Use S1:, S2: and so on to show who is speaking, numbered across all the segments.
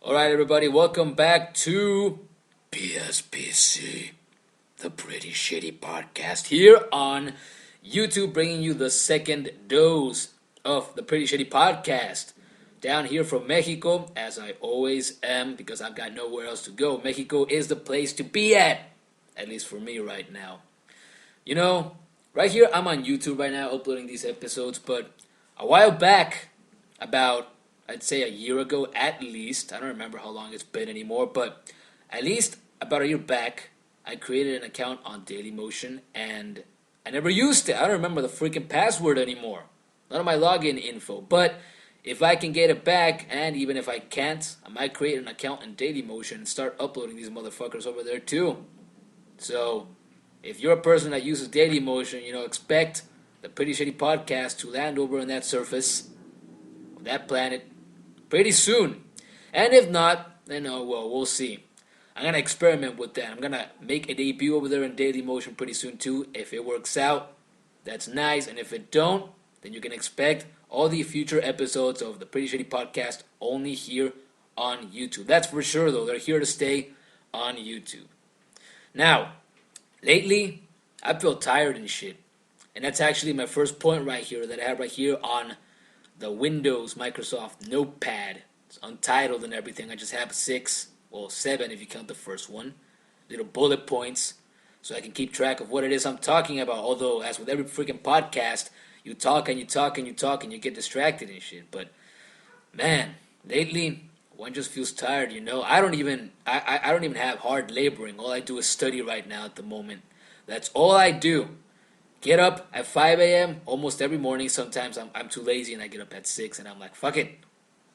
S1: Alright, everybody, welcome back to PSPC, the Pretty Shitty Podcast, here on YouTube, bringing you the second dose of the Pretty Shitty Podcast. Down here from Mexico, as I always am, because I've got nowhere else to go. Mexico is the place to be at least for me right now. You know, right here, I'm on YouTube right now uploading these episodes, but a while back, about I'd say a year ago at least. I don't remember how long it's been anymore, but at least about a year back, I created an account on Dailymotion and I never used it. I don't remember the freaking password anymore. None of my login info. But if I can get it back, and even if I can't, I might create an account in Dailymotion and start uploading these motherfuckers over there too. So, if you're a person that uses Dailymotion, expect the Pretty Shitty Podcast to land over on that surface, on that planet, pretty soon. And if not, then we'll see. I'm going to experiment with that. I'm going to make a debut over there in Dailymotion pretty soon too. If it works out, that's nice. And if it don't, then you can expect all the future episodes of the Pretty Shitty Podcast only here on YouTube. That's for sure though. They're here to stay on YouTube. Now, lately, I feel tired and shit. And that's actually my first point right here that I have right here on the Windows Microsoft Notepad. It's untitled and everything. I just have 7 if you count the first one. Little bullet points so I can keep track of what it is I'm talking about. Although, as with every freaking podcast, you talk and you talk and you talk and you get distracted and shit. But, man, lately, one just feels tired, I don't even have hard laboring. All I do is study right now at the moment. That's all I do. Get up at 5 a.m. almost every morning. Sometimes I'm too lazy and I get up at 6 and I'm like, fuck it.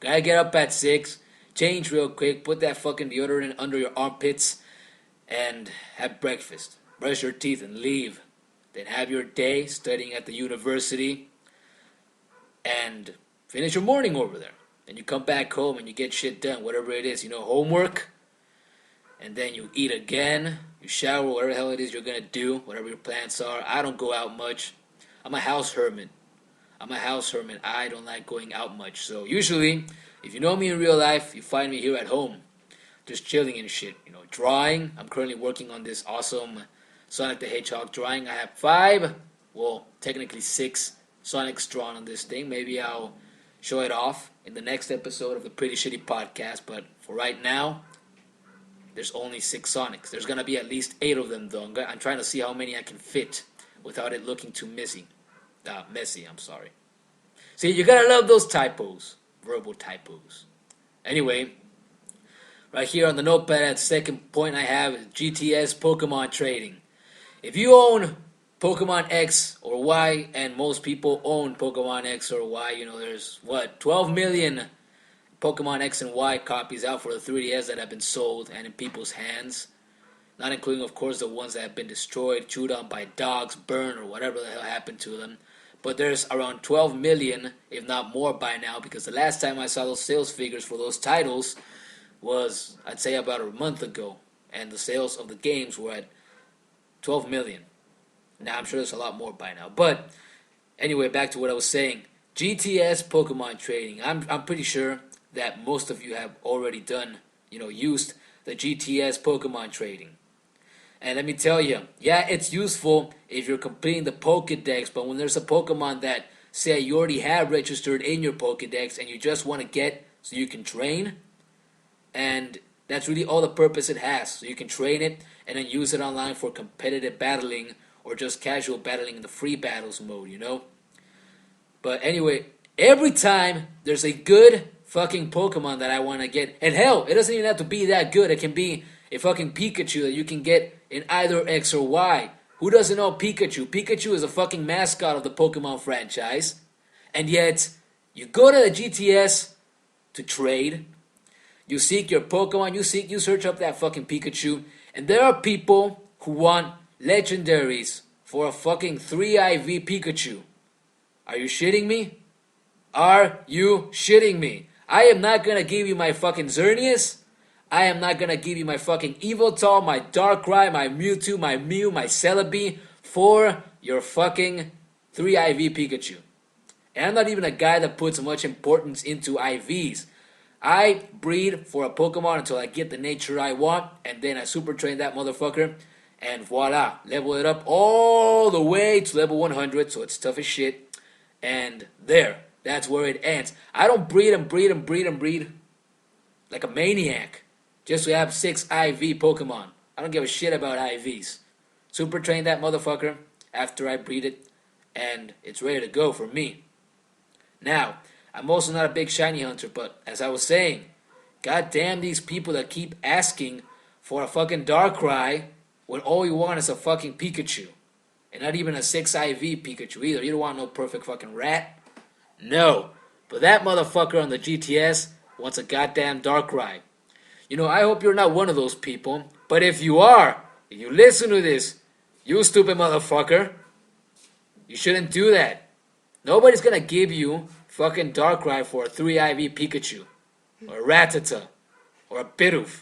S1: Gotta get up at 6, change real quick, put that fucking deodorant under your armpits, and have breakfast. Brush your teeth and leave. Then have your day studying at the university and finish your morning over there. Then you come back home and you get shit done, whatever it is, homework. And then you eat again, you shower, whatever the hell it is you're going to do, whatever your plans are. I don't go out much. I'm a house hermit. I don't like going out much. So usually, if you know me in real life, you find me here at home, just chilling and shit. Drawing. I'm currently working on this awesome Sonic the Hedgehog drawing. I have technically 6 Sonics drawn on this thing. Maybe I'll show it off in the next episode of the Pretty Shitty Podcast. But for right now, there's only 6 Sonics. There's going to be at least 8 of them, though. I'm trying to see how many I can fit without it looking too messy. See, you got to love those typos. Verbal typos. Anyway, right here on the notepad, second point I have is GTS Pokemon trading. If you own Pokemon X or Y, and most people own Pokemon X or Y, there's, 12 million Pokemon X and Y copies out for the 3DS that have been sold and in people's hands. Not including, of course, the ones that have been destroyed, chewed on by dogs, burned, or whatever the hell happened to them. But there's around 12 million, if not more by now, because the last time I saw those sales figures for those titles was, I'd say, about a month ago. And the sales of the games were at 12 million. Now, I'm sure there's a lot more by now. But, anyway, back to what I was saying. GTS Pokemon trading. I'm pretty sure that most of you have already done, used the GTS Pokemon trading. And let me tell you, yeah, it's useful if you're completing the Pokedex, but when there's a Pokemon that, say, you already have registered in your Pokedex and you just want to get so you can train, and that's really all the purpose it has. So you can train it and then use it online for competitive battling or just casual battling in the free battles mode, But anyway, every time there's a good fucking Pokemon that I want to get, and hell, it doesn't even have to be that good. It can be a fucking Pikachu that you can get in either X or Y. Who doesn't know Pikachu? Pikachu is a fucking mascot of the Pokemon franchise, and yet you go to the GTS to trade. You seek your Pokemon, you search up that fucking Pikachu, and there are people who want legendaries for a fucking 3 IV Pikachu. Are you shitting me? Are you shitting me? I am not gonna give you my fucking Xerneas. I am not gonna give you my fucking Yveltal, my Darkrai, my Mewtwo, my Mew, my Celebi for your fucking 3 IV Pikachu. And I'm not even a guy that puts much importance into IVs. I breed for a Pokemon until I get the nature I want, and then I super train that motherfucker, and voila, level it up all the way to level 100, so it's tough as shit. And there, that's where it ends. I don't breed and breed and breed and breed like a maniac just to have 6 IV Pokemon. I don't give a shit about IVs. Super train that motherfucker after I breed it, and it's ready to go for me. Now, I'm also not a big shiny hunter, but as I was saying, goddamn these people that keep asking for a fucking Darkrai when all you want is a fucking Pikachu. And not even a 6 IV Pikachu either. You don't want no perfect fucking rat. No. But that motherfucker on the GTS wants a goddamn Darkrai. You know, I hope you're not one of those people. But if you are, if you listen to this, you stupid motherfucker, you shouldn't do that. Nobody's gonna give you fucking Darkrai for a 3 IV Pikachu. Or a Rattata. Or a Bidoof.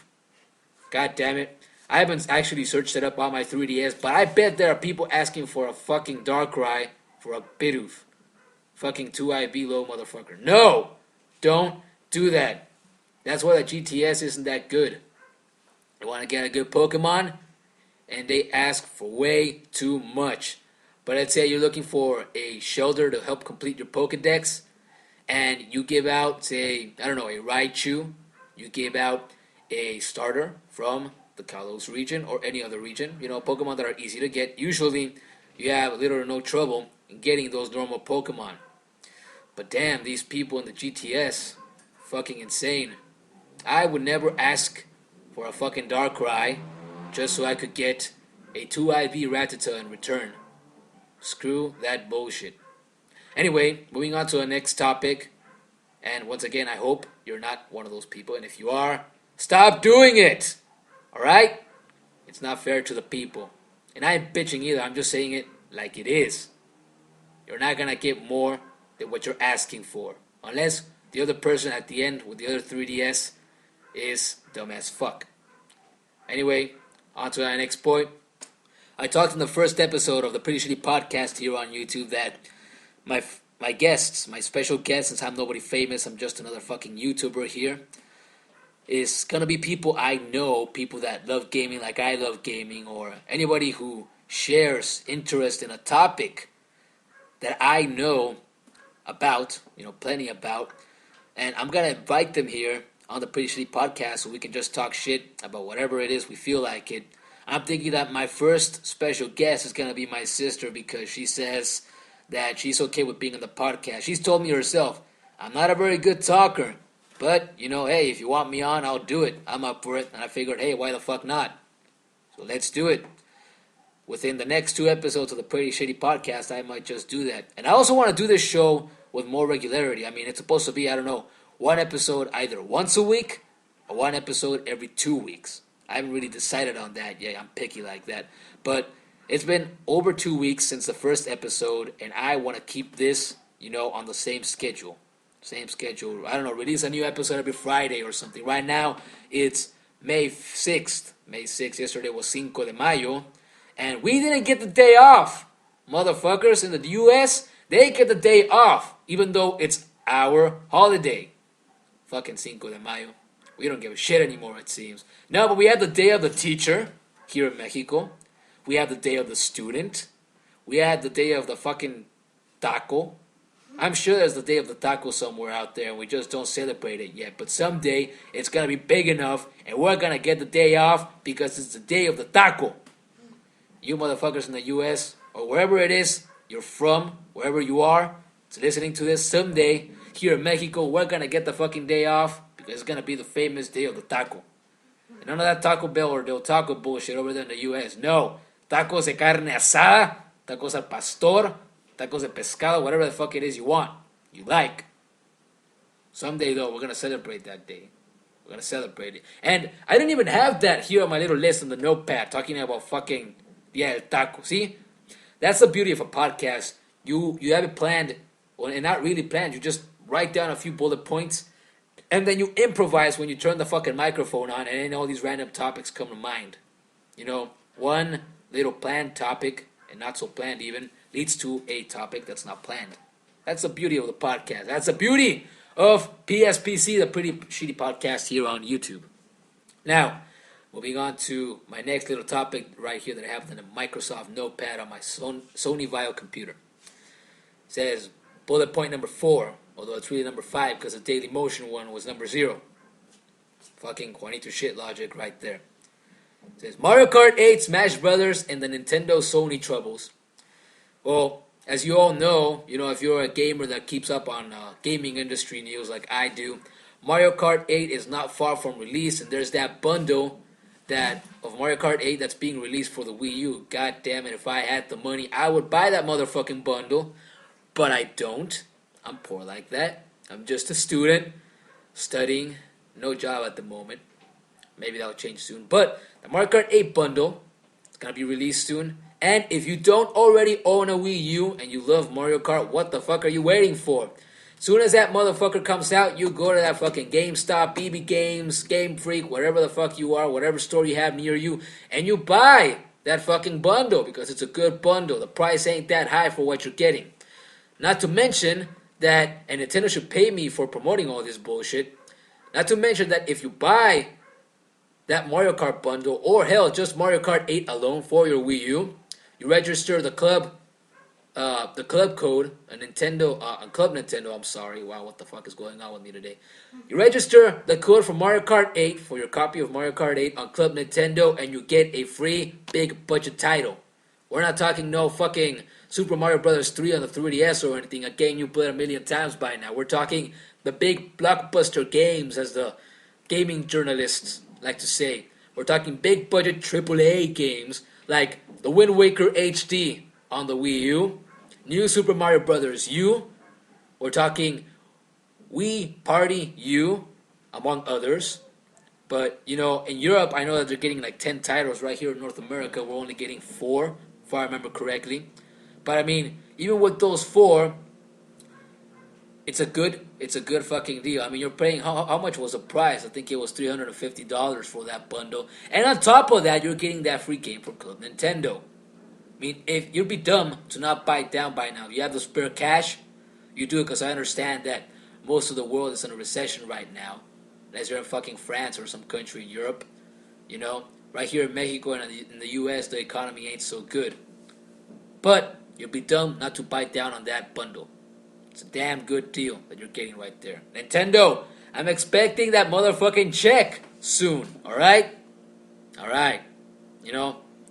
S1: God damn it. I haven't actually searched it up on my 3DS, but I bet there are people asking for a fucking Darkrai for a Bidoof. Fucking 2 IV low motherfucker. No! Don't do that. That's why the GTS isn't that good. They want to get a good Pokemon, and they ask for way too much. But let's say you're looking for a Shelter to help complete your Pokedex, and you give out, say, I don't know, a Raichu. You give out a starter from the Kalos region or any other region. You know, Pokemon that are easy to get. Usually, you have little or no trouble in getting those normal Pokemon. But damn, these people in the GTS, fucking insane. I would never ask for a fucking Darkrai just so I could get a 2 IV Rattata in return. Screw that bullshit. Anyway, moving on to the next topic. And once again, I hope you're not one of those people. And if you are, stop doing it! Alright? It's not fair to the people. And I ain't bitching either. I'm just saying it like it is. You're not gonna get more than what you're asking for. Unless the other person at the end with the other 3DS is dumb as fuck. Anyway, on to our next point. I talked in the first episode of the Pretty Shitty Podcast here on YouTube that my guests, my special guests, since I'm nobody famous, I'm just another fucking YouTuber here, is gonna be people I know, people that love gaming like I love gaming, or anybody who shares interest in a topic that I know about, you know, plenty about, and I'm gonna invite them here on the Pretty Shitty Podcast so we can just talk shit about whatever it is we feel like it. I'm thinking that my first special guest is gonna be my sister because she says that she's okay with being on the podcast. She's told me herself, I'm not a very good talker, but, you know, hey, if you want me on, I'll do it. I'm up for it. And I figured, hey, why the fuck not? So let's do it. Within the next 2 episodes of the Pretty Shitty Podcast, I might just do that. And I also want to do this show with more regularity. I mean, it's supposed to be, I don't know, 1 episode either once a week or 1 episode every 2 weeks. I haven't really decided on that yet. I'm picky like that. But it's been over 2 weeks since the first episode, and I want to keep this, you know, on the same schedule. Same schedule. I don't know, release a new episode every Friday or something. Right now, it's May 6th. May 6th. Yesterday was Cinco de Mayo. And we didn't get the day off. Motherfuckers in the US, they get the day off, even though it's our holiday. Fucking Cinco de Mayo. We don't give a shit anymore, it seems. No, but we have the day of the teacher here in Mexico. We have the day of the student. We had the day of the fucking taco. I'm sure there's the day of the taco somewhere out there and we just don't celebrate it yet. But someday it's going to be big enough and we're going to get the day off because it's the day of the taco. You motherfuckers in the US or wherever it is you're from, wherever you are, it's listening to this, someday here in Mexico we're going to get the fucking day off because it's going to be the famous day of the taco. And none of that Taco Bell or Del Taco bullshit over there in the US. No. Tacos de carne asada, tacos al pastor, tacos de pescado, whatever the fuck it is you want, you like. Someday, though, we're going to celebrate that day. We're going to celebrate it. And I didn't even have that here on my little list on the notepad, talking about fucking, el taco. See? That's the beauty of a podcast. You have it planned, and not really planned. You just write down a few bullet points, and then you improvise when you turn the fucking microphone on, and then all these random topics come to mind. You know, one little planned topic, and not so planned even, leads to a topic that's not planned. That's the beauty of the podcast. That's the beauty of PSPC, the Pretty Shitty Podcast here on YouTube. Now, moving on to my next little topic right here that I have in a Microsoft Notepad on my Sony Vaio computer. It says bullet point number 4, although it's really number 5 because the Daily Motion one was number 0. Fucking JuanitoShet logic right there. It says Mario Kart 8, Smash Brothers, and the Nintendo Sony troubles. Well, as you all know, if you're a gamer that keeps up on gaming industry news like I do, Mario Kart 8 is not far from release, and there's that bundle of Mario Kart 8 that's being released for the Wii U. God damn it, if I had the money, I would buy that motherfucking bundle, but I don't. I'm poor like that. I'm just a student, studying, no job at the moment. Maybe that'll change soon. But the Mario Kart 8 bundle is going to be released soon. And if you don't already own a Wii U and you love Mario Kart, what the fuck are you waiting for? Soon as that motherfucker comes out, you go to that fucking GameStop, BB Games, Game Freak, whatever the fuck you are, whatever store you have near you, and you buy that fucking bundle because it's a good bundle. The price ain't that high for what you're getting. Not to mention that, and Nintendo should pay me for promoting all this bullshit, not to mention that if you buy that Mario Kart bundle, or hell, just Mario Kart 8 alone for your Wii U, you register the club code, Club Nintendo, I'm sorry, wow, what the fuck is going on with me today? You register the code for Mario Kart 8 for your copy of Mario Kart 8 on Club Nintendo, and you get a free big budget title. We're not talking no fucking Super Mario Bros. 3 on the 3DS or anything, a game you played a million times by now. We're talking the big blockbuster games, as the gaming journalists like to say. We're talking big budget AAA games like the Wind Waker HD on the Wii U, New Super Mario Bros. U. We're talking Wii Party U, among others. But, in Europe, I know that they're getting like 10 titles. Right here in North America, we're only getting 4, if I remember correctly. But, I mean, even with those 4, it's a good fucking deal. I mean, you're paying, how much was the price? I think it was $350 for that bundle. And on top of that, you're getting that free game from Club Nintendo. I mean, if you'd be dumb to not buy it down by now. You have the spare cash, you do it, because I understand that most of the world is in a recession right now. Unless you're in fucking France or some country in Europe. Right here in Mexico and in the US, the economy ain't so good. But you'd be dumb not to buy down on that bundle. It's a damn good deal that you're getting right there. Nintendo, I'm expecting that motherfucking check soon, alright? Alright.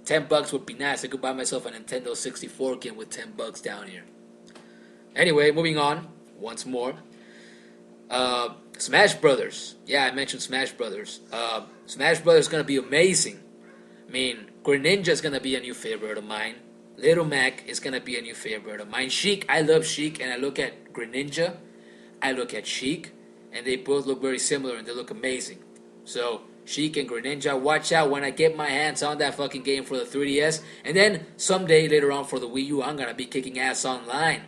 S1: $10 would be nice. I could buy myself a Nintendo 64 game with $10 down here. Anyway, moving on. Once more. Smash Brothers. Yeah, I mentioned Smash Brothers. Smash Brothers is going to be amazing. I mean, Greninja is going to be a new favorite of mine. Little Mac is going to be a new favorite of mine. Sheik, I love Sheik, and I look at Greninja, I look at Sheik, and they both look very similar, and they look amazing. So, Sheik and Greninja, watch out when I get my hands on that fucking game for the 3DS, and then someday later on for the Wii U, I'm going to be kicking ass online.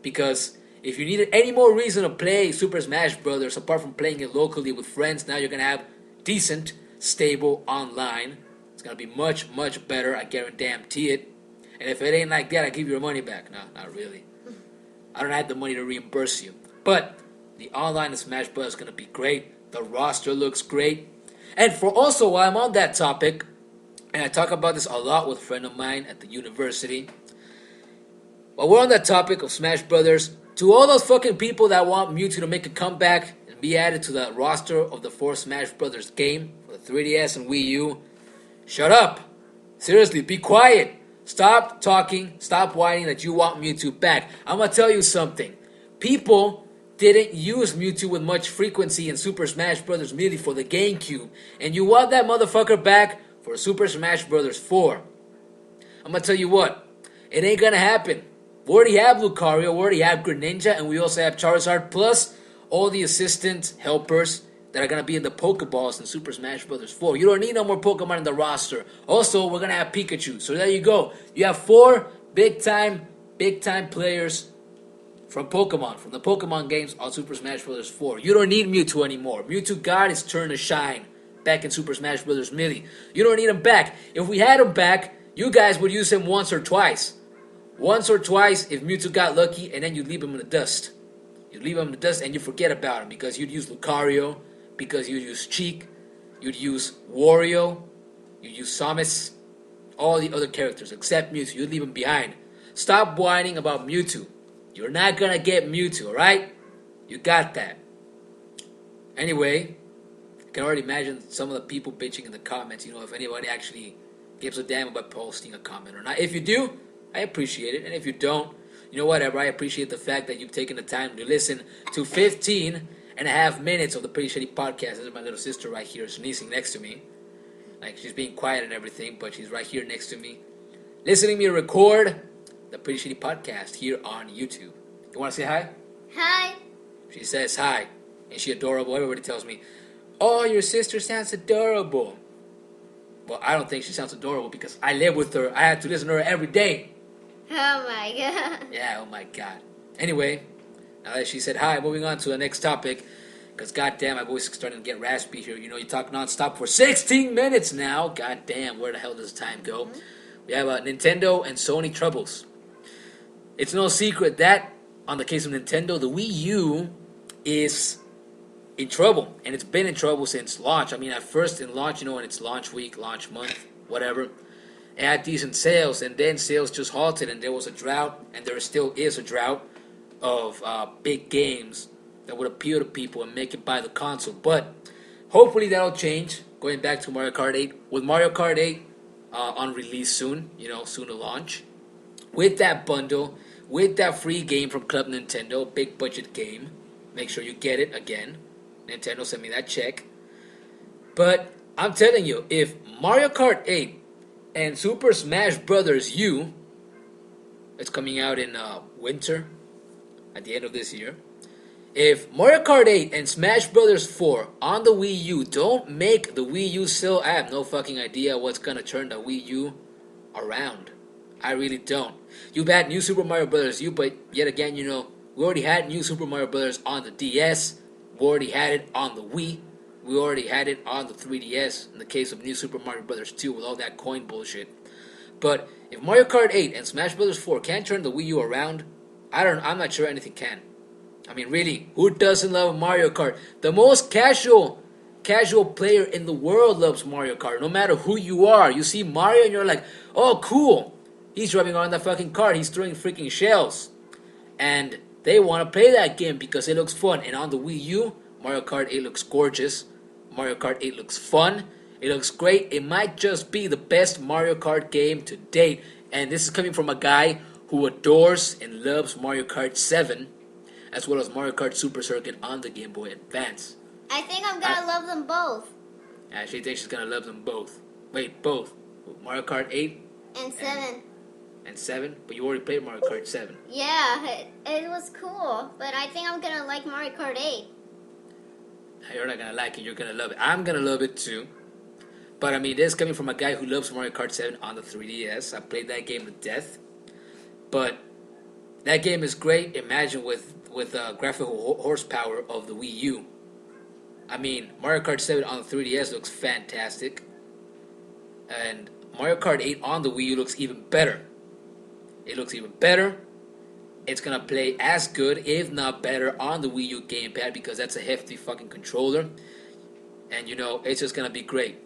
S1: Because if you needed any more reason to play Super Smash Brothers, apart from playing it locally with friends, now you're going to have decent, stable online. It's going to be much, much better, I guarantee it. And if it ain't like that, I give you your money back. No, not really. I don't have the money to reimburse you. But the online in Smash Bros. Is going to be great. The roster looks great. And for also, while I'm on that topic, and I talk about this a lot with a friend of mine at the university, while we're on that topic of Smash Brothers, to all those fucking people that want Mewtwo to make a comeback and be added to the roster of the 4th Smash Brothers game for the 3DS and Wii U, shut up. Seriously, be quiet. Stop talking, stop whining that you want Mewtwo back. I'm going to tell you something. People didn't use Mewtwo with much frequency in Super Smash Bros. Melee for the GameCube. And you want that motherfucker back for Super Smash Bros. 4. I'm going to tell you what. It ain't going to happen. We already have Lucario, we already have Greninja, and we also have Charizard, plus all the assistant helpers that are going to be in the Pokeballs in Super Smash Bros. 4. You don't need no more Pokemon in the roster. Also, we're going to have Pikachu. So there you go. You have 4 big-time players from Pokemon, from the Pokemon games on Super Smash Bros. 4. You don't need Mewtwo anymore. Mewtwo got his turn to shine back in Super Smash Bros. Melee. You don't need him back. If we had him back, you guys would use him once or twice. Once or twice if Mewtwo got lucky, and then you'd leave him in the dust. You leave him in the dust and you forget about him because you'd use Lucario, because you'd use Cheek, you'd use Wario, you'd use Samus, all the other characters except Mewtwo. You'd leave him behind. Stop whining about Mewtwo. You're not gonna get Mewtwo, alright? You got that. Anyway, I can already imagine some of the people bitching in the comments, if anybody actually gives a damn about posting a comment or not. If you do, I appreciate it. And if you don't, whatever. I appreciate the fact that you've taken the time to listen to 15 and a half minutes of the Pretty Shitty Podcast. This is my little sister right here sneezing next to me. Like, she's being quiet and everything, but she's right here next to me, listening to me record the Pretty Shitty Podcast here on YouTube. You want to say hi?
S2: Hi.
S1: She says hi. Is she adorable? Everybody tells me, oh, your sister sounds adorable. Well, I don't think she sounds adorable because I live with her. I have to listen to her every day.
S2: Oh my god.
S1: Yeah, oh my god. Anyway, now that she said hi, moving on to the next topic. Because goddamn, my voice is starting to get raspy here. You talk nonstop for 16 minutes now. Goddamn, where the hell does time go? We have Nintendo and Sony troubles. It's no secret that, on the case of Nintendo, the Wii U is in trouble. And it's been in trouble since launch. I mean, at first in launch, when it's launch week, launch month, whatever, it had decent sales. And then sales just halted and there was a drought. And there still is a drought of big games that would appeal to people and make it buy the console. But hopefully that'll change. Going back to Mario Kart 8. With Mario Kart 8 on release soon, soon to launch. With that bundle, with that free game from Club Nintendo, big budget game. Make sure you get it again. Nintendo sent me that check. But I'm telling you, if Mario Kart 8 and Super Smash Bros. U, it's coming out in winter, at the end of this year. If Mario Kart 8 and Smash Bros. 4 on the Wii U don't make the Wii U sell, I have no fucking idea what's gonna turn the Wii U around. I really don't. You've had New Super Mario Bros. U, but yet again, we already had New Super Mario Bros. On the DS. We already had it on the Wii. We already had it on the 3DS in the case of New Super Mario Bros. 2 with all that coin bullshit. But if Mario Kart 8 and Smash Bros. 4 can't turn the Wii U around, I'm not sure anything can. I mean, really, who doesn't love Mario Kart? The most casual player in the world loves Mario Kart. No matter who you are, you see Mario and you're like, oh, cool. He's driving around that fucking car. He's throwing freaking shells. And they want to play that game because it looks fun. And on the Wii U, Mario Kart 8 looks gorgeous. Mario Kart 8 looks fun. It looks great. It might just be the best Mario Kart game to date. And this is coming from a guy who adores and loves Mario Kart 7. As well as Mario Kart Super Circuit on the Game Boy Advance.
S2: I think I'm gonna love them both.
S1: Yeah, she thinks she's gonna love them both. Wait, both? Mario Kart 8?
S2: And 7.
S1: And 7? But you already played Mario Kart 7.
S2: Yeah, it was cool. But I think I'm gonna like Mario Kart 8.
S1: You're not gonna like it, you're gonna love it. I'm gonna love it too. But I mean, this is coming from a guy who loves Mario Kart 7 on the 3DS. I played that game to death. But that game is great. Imagine with graphical horsepower of the Wii U. I mean, Mario Kart 7 on the 3DS looks fantastic. And Mario Kart 8 on the Wii U looks even better. It looks even better. It's going to play as good, if not better, on the Wii U gamepad because that's a hefty fucking controller. And, it's just going to be great.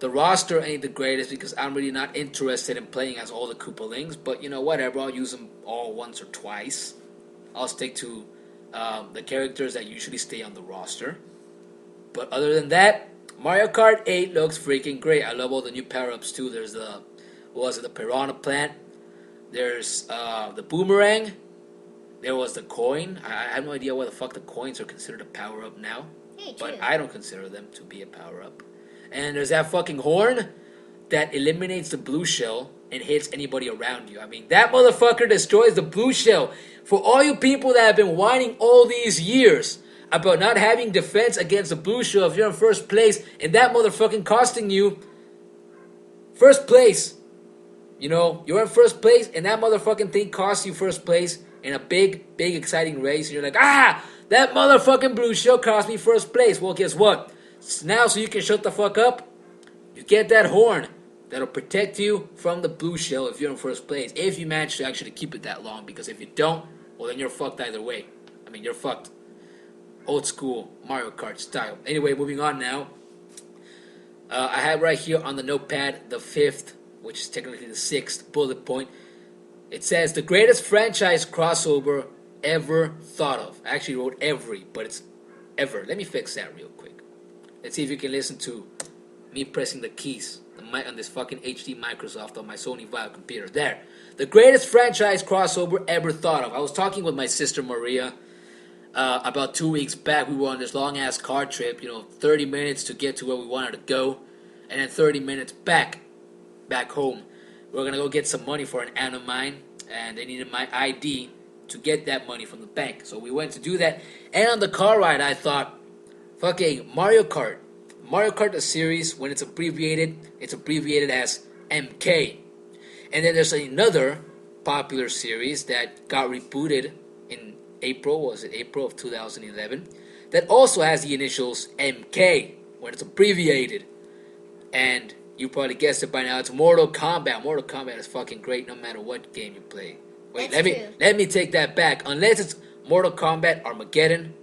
S1: The roster ain't the greatest because I'm really not interested in playing as all the Koopalings. But, whatever. I'll use them all once or twice. I'll stick to the characters that usually stay on the roster. But other than that, Mario Kart 8 looks freaking great. I love all the new power-ups too. There's the Piranha Plant. There's the Boomerang. There was the coin. I have no idea why the fuck the coins are considered a power-up now. But I don't consider them to be a power-up. And there's that fucking horn that eliminates the blue shell and hits anybody around you. I mean, that motherfucker destroys the blue shell. For all you people that have been whining all these years about not having defense against the blue shell if you're in first place, and that motherfucking costing you first place. You're in first place, and that motherfucking thing costs you first place in a big, exciting race. And you're like, that motherfucking blue shell cost me first place. Well, guess what? Now, so you can shut the fuck up, you get that horn that'll protect you from the blue shell if you're in first place. If you manage to actually keep it that long. Because if you don't, well, then you're fucked either way. I mean, you're fucked. Old school Mario Kart style. Anyway, moving on now. I have right here on the notepad the 5th, which is technically the 6th bullet point. It says the greatest franchise crossover ever thought of. I actually wrote every, but it's ever. Let me fix that real quick. Let's see if you can listen to me pressing the keys on this fucking HD Microsoft on my Sony Vaio computer. There. The greatest franchise crossover ever thought of. I was talking with my sister Maria about 2 weeks back. We were on this long ass car trip, 30 minutes to get to where we wanted to go, and then 30 minutes back home. We were gonna go get some money for an aunt of mine, and they needed my ID to get that money from the bank. So we went to do that, and on the car ride, I thought, fucking Mario Kart. Mario Kart, the series, when it's abbreviated as MK. And then there's another popular series that got rebooted in April of 2011, that also has the initials MK when it's abbreviated. And you probably guessed it by now, it's Mortal Kombat. Mortal Kombat is fucking great no matter what game you play. Wait, let me take that back. Unless it's Mortal Kombat Armageddon,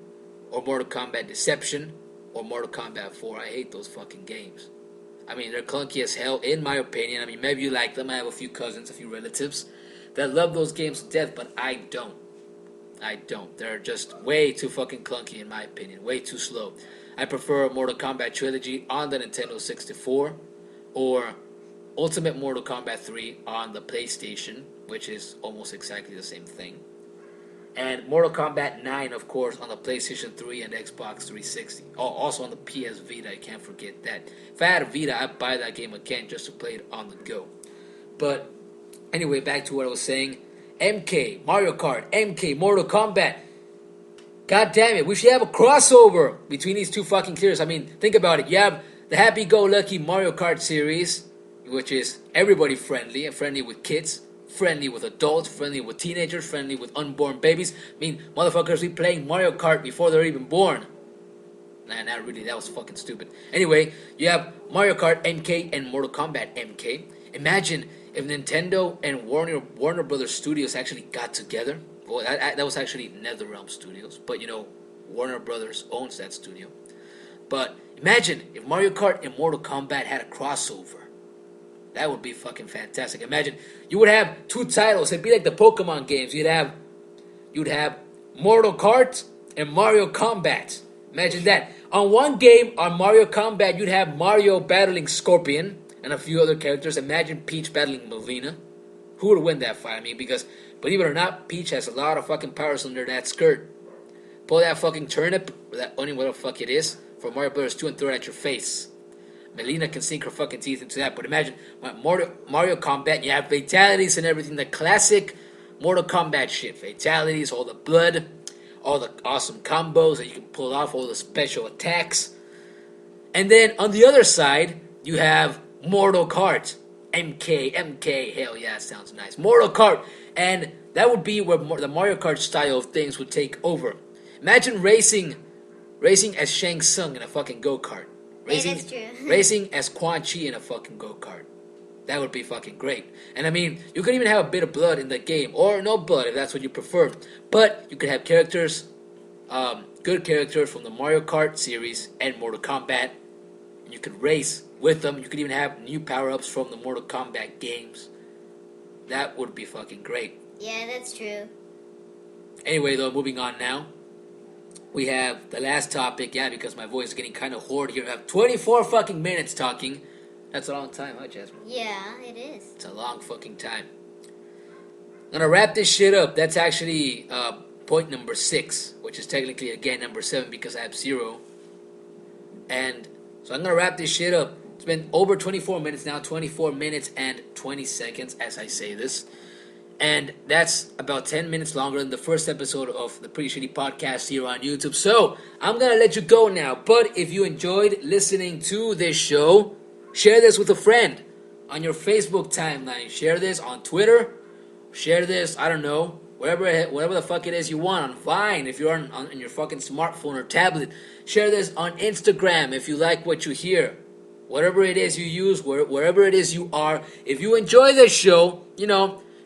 S1: or Mortal Kombat Deception, or Mortal Kombat 4. I hate those fucking games. I mean, they're clunky as hell, in my opinion. I mean, maybe you like them. I have a few cousins, a few relatives that love those games to death, but I don't. They're just way too fucking clunky, in my opinion. Way too slow. I prefer Mortal Kombat Trilogy on the Nintendo 64, or Ultimate Mortal Kombat 3 on the PlayStation, which is almost exactly the same thing. And Mortal Kombat 9, of course, on the PlayStation 3 and Xbox 360. Oh, also on the PS Vita, I can't forget that. If I had a Vita, I'd buy that game again just to play it on the go. But anyway, back to what I was saying. MK, Mario Kart, MK, Mortal Kombat. God damn it, we should have a crossover between these two fucking series. I mean, think about it. You have the happy-go-lucky Mario Kart series, which is everybody friendly, and friendly with kids, friendly with adults, friendly with teenagers, friendly with unborn babies. I mean, motherfuckers be playing Mario Kart before they're even born. Nah, not really, that was fucking stupid. Anyway, you have Mario Kart MK and Mortal Kombat MK. Imagine if Nintendo and Warner Brothers Studios actually got together. Well, that was actually NetherRealm Studios, but Warner Brothers owns that studio. But imagine if Mario Kart and Mortal Kombat had a crossover. That would be fucking fantastic. Imagine you would have two titles. It'd be like the Pokemon games. You'd have Mortal Kart and Mario Kombat. Imagine that. On one game, on Mario Kombat, you'd have Mario battling Scorpion and a few other characters. Imagine Peach battling Melina. Who would win that fight? I mean, because believe it or not, Peach has a lot of fucking powers under that skirt. Pull that fucking turnip, or that onion, whatever the fuck it is, for Mario Bros. 2 and throw it at your face. Melina can sink her fucking teeth into that. But imagine Mario Kombat, you have fatalities and everything. The classic Mortal Kombat shit. Fatalities, all the blood, all the awesome combos that you can pull off, all the special attacks. And then on the other side, you have Mortal Kart. MK, hell yeah, sounds nice. Mortal Kart. And that would be where the Mario Kart style of things would take over. Imagine racing as Shang Tsung in a fucking go-kart. Racing as Quan Chi in a fucking go-kart. That would be fucking great. And I mean, you could even have a bit of blood in the game. Or no blood if that's what you prefer. But you could have characters, good characters from the Mario Kart series and Mortal Kombat. And you could race with them. You could even have new power-ups from the Mortal Kombat games. That would be fucking great.
S2: Yeah, that's true.
S1: Anyway, though, moving on now. We have the last topic, because my voice is getting kind of hoarse here. I have 24 fucking minutes talking. That's a long time, huh, Jasmine?
S2: Yeah, it is.
S1: It's a long fucking time. I'm gonna wrap this shit up. That's actually point number 6, which is technically, again, number 7 because I have 0. And so I'm gonna wrap this shit up. It's been over 24 minutes now, 24 minutes and 20 seconds as I say this. And that's about 10 minutes longer than the first episode of the Pretty Shitty Podcast here on YouTube. So, I'm going to let you go now. But if you enjoyed listening to this show, share this with a friend on your Facebook timeline. Share this on Twitter. Share this, I don't know, whatever the fuck it is you want. On Vine, if you're on your fucking smartphone or tablet. Share this on Instagram if you like what you hear. Whatever it is you use, wherever it is you are. If you enjoy this show,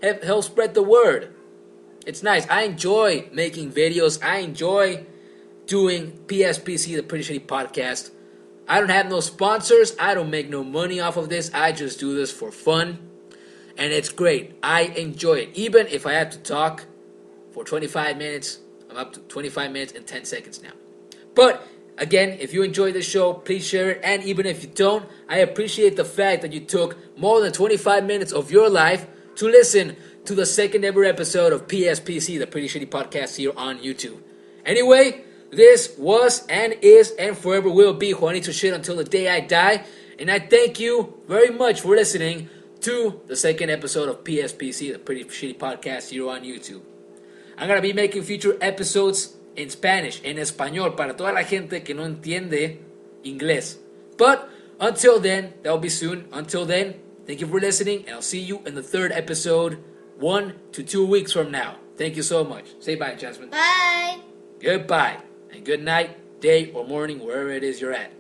S1: help spread the word. It's nice. I enjoy making videos. I enjoy doing PSPC, the Pretty Shitty Podcast. I don't have no sponsors. I don't make no money off of this. I just do this for fun. And it's great. I enjoy it. Even if I have to talk for 25 minutes, I'm up to 25 minutes and 10 seconds now. But again, if you enjoy the show, please share it. And even if you don't, I appreciate the fact that you took more than 25 minutes of your life to listen to the second ever episode of PSPC, the Pretty Shitty Podcast, here on YouTube. Anyway, this was and is and forever will be JuanitoShet until the day I die. And I thank you very much for listening to the second episode of PSPC, the Pretty Shitty Podcast, here on YouTube. I'm going to be making future episodes in Spanish, en español, para toda la gente que no entiende inglés. But until then, that will be soon. Until then, thank you for listening, and I'll see you in the third episode 1 to 2 weeks from now. Thank you so much. Say bye, Jasmine.
S2: Bye.
S1: Goodbye, and good night, day, or morning, wherever it is you're at.